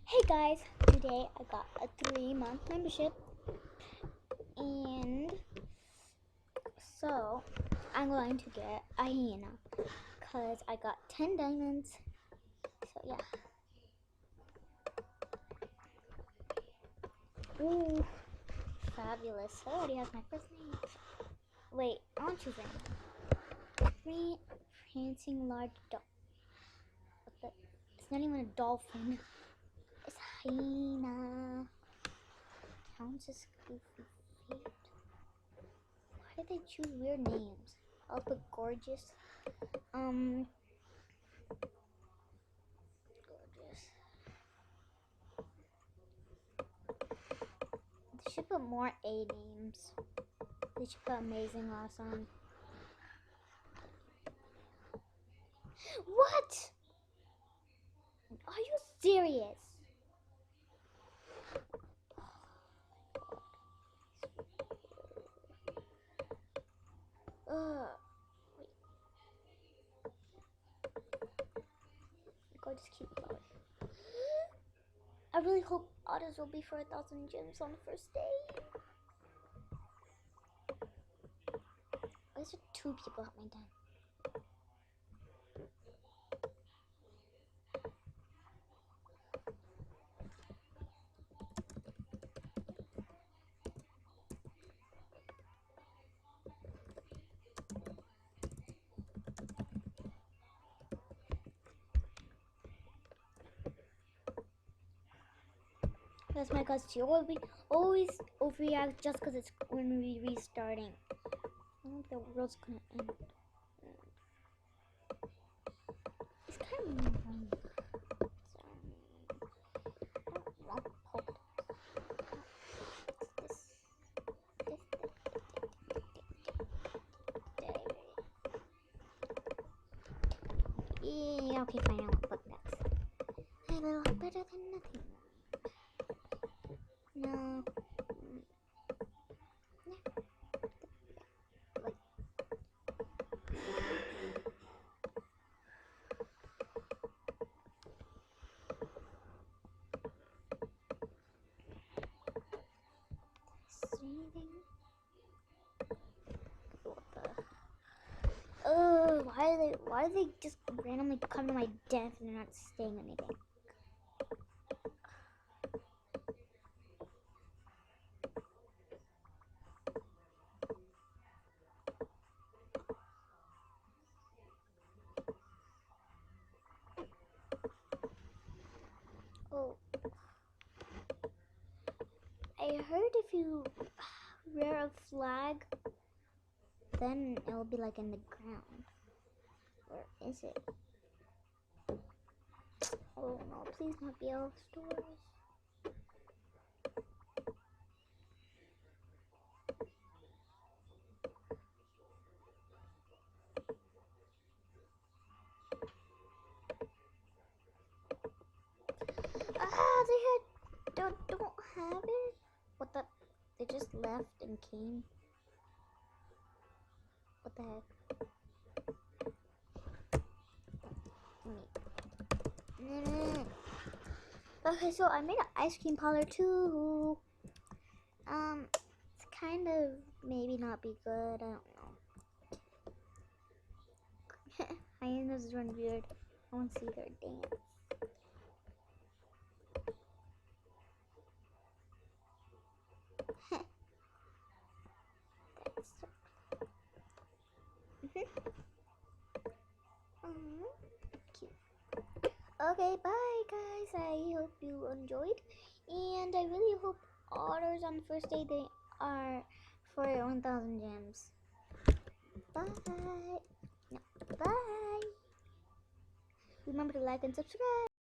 Hey guys, today I got a 3-month membership, and so I'm going to get a hyena because I got 10 diamonds. So yeah. Ooh, fabulous. I already have my first name. Wait, I want to choose random. Prancing large dolphin. It's not even a dolphin. It's hyena. Counts as goofy feet. Why did they choose weird names? I'll put gorgeous. Gorgeous. They should put more A names. They should put amazing, awesome. What? Are you serious? Ugh. Go just keep going. I really hope otters will be for 1,000 gems on the first day. Why is there 2 people at my den? That's my cousin. She always overreact just because it's when we restarting. I think the world's gonna end. It's kind of annoying. I don't want polka dots. Yeah, okay, fine. I want polka dots. A little better than nothing. No. Why do they just randomly come to my den if they're not saying anything? Oh, I heard if you wear a flag, then it'll be like in the ground. Or is it? Oh no, please not be elf stories. They don't have it? What the? They just left and came? What the heck? Okay, so I made an ice cream parlor too. It's kind of maybe not be good. I don't know. Hyenas run weird. I want to see their dance. That's so cute. Okay, bye guys. I hope you enjoyed, and I really hope otters on the first day they are for 1,000 gems. Bye. No, bye. Remember to like and subscribe.